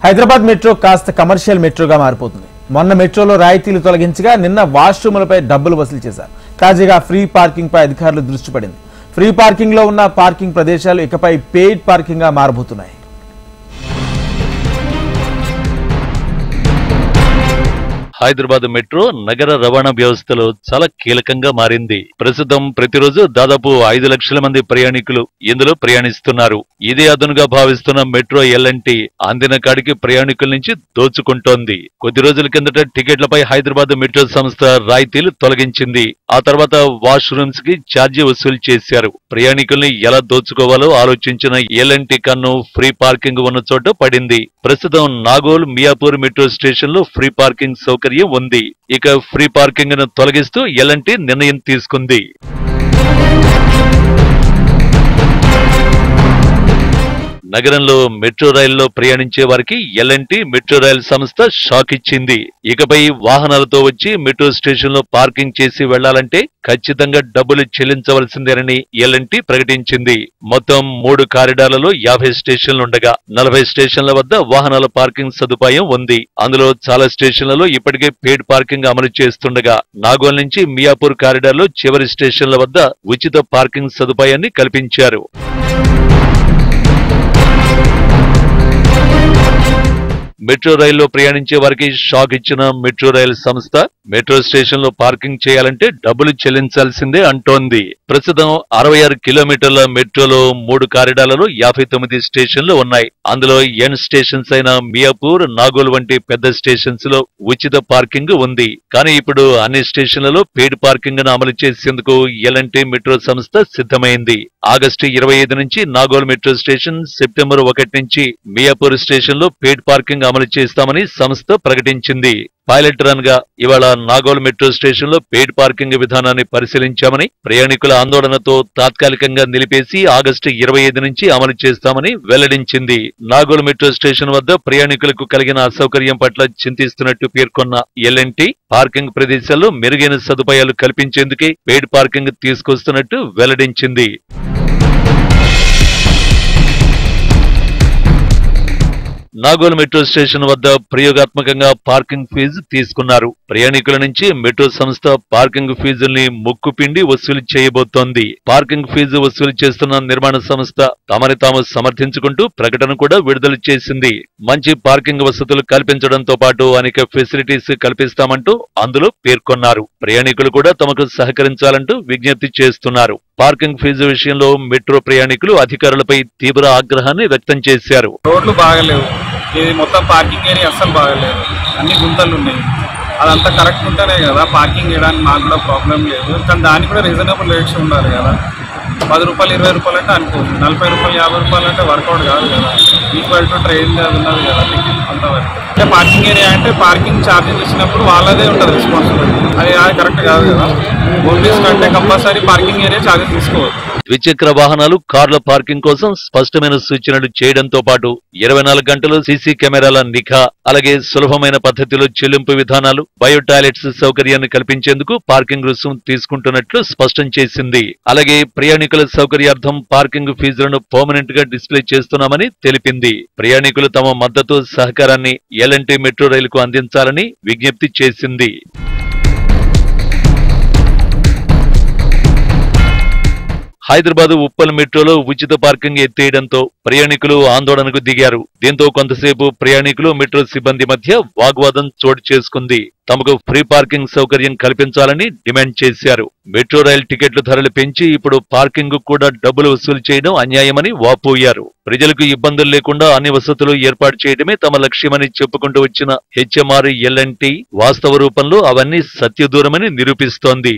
Hyderabad metro కాస్త commercial మెట్రోగా మారిపోతుంది. మొన్న మెట్రోలో రాయితీలు తొలగించగా నిన్న వాష్రూములపై డబ్బులు వసూలు చేశారు. తాజాగా ఫ్రీ పార్కింగ్ పై అధికారులు దృష్టి పడింది. ఫ్రీ పార్కింగ్ లో ఉన్న పార్కింగ్ ప్రదేశాలు ఇకపై పెయిడ్ పార్కింగ్ గా మారబోతున్నాయి. హైదరాబాద్ మెట్రో నగర రవాణా వ్యవస్థలో చాలా కీలకంగా మారింది. ప్రస్తుతం ప్రతిరోజు దాదాపు 5 లక్షల మంది ప్రయాణికులు ఇందులో ప్రయాణిస్తున్నారు. ఇదే అదనుగా భావిస్తున్న మెట్రో ఎల్&టీ అందిన కాడికి ప్రయాణికుల నుంచి దోచుకుంటోంది. కొద్ది రోజుల కిందట టికెట్లపై హైదరాబాద్ మెట్రో సంస్థ రాయితీలు తొలగించింది. ఆ తర్వాత వాష్రూమ్స్ కి ఛార్జీ వసూలు చేశారు. ప్రయాణికుల్ని ఎలా దోచుకోవాలో ఆలోచించిన ఎల్&టీ కన్ను ఫ్రీ పార్కింగ్ ఉన్న చోట పడింది. ప్రస్తుతం నాగోల్, మియాపూర్ మెట్రో స్టేషన్ లో ఫ్రీ పార్కింగ్ సౌకర్యం ఉంది. ఇక ఫ్రీ పార్కింగ్ ను తొలగిస్తూ ఎల్&టీ నిర్ణయం తీసుకుంది. నగరంలో మెట్రో రైల్లో ప్రయాణించే వారికి ఎల్&టీ మెట్రో రైల్ సంస్థ షాక్ ఇచ్చింది. ఇకపై వాహనాలతో వచ్చి మెట్రో స్టేషన్ లో పార్కింగ్ చేసి వెళ్లాలంటే ఖచ్చితంగా డబ్బులు చెల్లించవలసిందేనని ఎల్&టీ ప్రకటించింది. మొత్తం 3 కారిడార్లలో 50 స్టేషన్లుండగా 40 స్టేషన్ల వద్ద వాహనాల పార్కింగ్ సదుపాయం ఉంది. అందులో చాలా స్టేషన్లలో ఇప్పటికే పెయిడ్ పార్కింగ్ అమలు చేస్తుండగా నాగోల్ నుంచి మియాపూర్ కారిడార్లో చివరి స్టేషన్ల వద్ద ఉచిత పార్కింగ్ సదుపాయాన్ని కల్పించారు. మెట్రో రైల్లో ప్రయాణించే వారికి షాక్ ఇచ్చిన మెట్రో రైల్ సంస్థ మెట్రో స్టేషన్ లో పార్కింగ్ చేయాలంటే డబ్బులు చెల్లించాల్సిందే అంటోంది. ప్రస్తుతం 66 కిలోమీటర్ల మెట్రోలో 3 కారిడార్లలో 59 స్టేషన్లు ఉన్నాయి. అందులో ఎన్ స్టేషన్స్ అయిన మియాపూర్, నాగోల్ వంటి పెద్ద స్టేషన్స్ లో ఉచిత పార్కింగ్ ఉంది. కానీ ఇప్పుడు అన్ని స్టేషన్లలో పెయిడ్ పార్కింగ్ ను అమలు చేసేందుకు ఎల్&టీ మెట్రో సంస్థ సిద్ధమైంది. ఆగస్టు 25 నుంచి నాగోల్ మెట్రో స్టేషన్, సెప్టెంబర్ 1 నుంచి మియాపూర్ స్టేషన్ లో పెయిడ్ పార్కింగ్ అమలు చేస్తామని సంస్థ ప్రకటించింది. పైలట్ రన్ గా ఇవాళ నాగోల్ మెట్రో స్టేషన్ లో పెయిడ్ పార్కింగ్ విధానాన్ని పరిశీలించామని, ప్రయాణికుల ఆందోళనతో తాత్కాలికంగా నిలిపేసి ఆగస్టు 25 నుంచి అమలు చేస్తామని వెల్లడించింది. నాగోల్ మెట్రో స్టేషన్ వద్ద ప్రయాణికులకు కలిగిన అసౌకర్యం పట్ల చింతిస్తున్నట్టు పేర్కొన్న ఎల్&టీ పార్కింగ్ ప్రదేశాల్లో మెరుగైన సదుపాయాలు కల్పించేందుకే పెయిడ్ పార్కింగ్ తీసుకొస్తున్నట్టు వెల్లడించింది. నాగోల్ మెట్రో స్టేషన్ వద్ద ప్రయోగాత్మకంగా పార్కింగ్ ఫీజు తీసుకున్నారు. ప్రయాణికుల నుంచి మెట్రో సంస్థ పార్కింగ్ ఫీజుల్ని ముక్కుపిండి వసూలు చేయబోతోంది. పార్కింగ్ ఫీజు వసూలు చేస్తున్న నిర్మాణ సంస్థ తమని తాము సమర్థించుకుంటూ ప్రకటన కూడా విడుదల చేసింది. మంచి పార్కింగ్ వసతులు కల్పించడంతో పాటు అనేక ఫెసిలిటీస్ కల్పిస్తామంటూ అందులో పేర్కొన్నారు. ప్రయాణికులు కూడా తమకు సహకరించాలంటూ విజ్ఞప్తి చేస్తున్నారు. పార్కింగ్ ఫీజు విషయంలో మెట్రో ప్రయాణికులు అధికారులపై తీవ్ర ఆగ్రహాన్ని వ్యక్తం చేశారు. రోడ్లు బాగలేవు, ఇది మొత్తం పార్కింగ్ ఏరియా అస్సలు బాగలేదు, అన్ని గుంతలు ఉన్నాయి. అదంతా కరెక్ట్ ఉంటేనే కదా పార్కింగ్ చేయడానికి మాకు కూడా ప్రాబ్లం లేదు. కానీ దానికి కూడా రీజనబుల్ రేట్స్ ఉండాలి కదా. 10 రూపాయలు 20 రూపాయలు అంటే అనుకోవచ్చు, 40 రూపాయలు 50 రూపాయలు అంటే వర్కౌట్ కాదు కదా. ఈక్వల్ టు ట్రైన్ ఉన్నది కదా టికెట్ అంతవరకు. అంటే పార్కింగ్ ఏరియా అంటే పార్కింగ్ ఛార్జెస్ ఇచ్చినప్పుడు వాళ్ళదే ఉంటుంది రెస్పాన్సిబిలిటీ. అది కరెక్ట్ కాదు కదా. పోలీస్ కంటే కంపల్సరీ పార్కింగ్ ఏరియా ఛార్జెస్ తీసుకోవచ్చు. ద్విచక్ర వాహనాలు, కార్ల పార్కింగ్ కోసం స్పష్టమైన సూచనలు చేయడంతో పాటు 24 గంటలు సీసీ కెమెరాల నిఘా, అలాగే సులభమైన పద్ధతిలో చెల్లింపు విధానాలు, బయో టాయిలెట్స్ సౌకర్యాన్ని కల్పించేందుకు పార్కింగ్ రుసుము తీసుకుంటున్నట్లు స్పష్టం చేసింది. అలాగే ప్రయాణికుల సౌకర్యార్థం పార్కింగ్ ఫీజులను పర్మనెంట్ గా డిస్ప్లే చేస్తున్నామని తెలిపింది. ప్రయాణికులు తమ మద్దతు, సహకారాన్ని ఎల్&టీ మెట్రో రైలుకు అందించాలని విజ్ఞప్తి చేసింది. హైదరాబాద్ ఉప్పల్ మెట్రోలో ఉచిత పార్కింగ్ ఎత్తేయడంతో ప్రయాణికులు ఆందోళనకు దిగారు. దీంతో కొంతసేపు ప్రయాణికులు, మెట్రో సిబ్బంది మధ్య వాగ్వాదం చోటు చేసుకుంది. తమకు ఫ్రీ పార్కింగ్ సౌకర్యం కల్పించాలని డిమాండ్ చేశారు. మెట్రో రైల్ టికెట్ల ధరలు పెంచి ఇప్పుడు పార్కింగ్ కూడా డబ్బులు వసూలు చేయడం అన్యాయమని వాపోయారు. ప్రజలకు ఇబ్బందులు లేకుండా అన్ని వసతులు ఏర్పాటు చేయడమే తమ లక్ష్యమని చెప్పుకుంటూ వచ్చిన హెచ్ఎంఆర్ ఎల్&టీ వాస్తవ రూపంలో అవన్నీ సత్యదూరమని నిరూపిస్తోంది.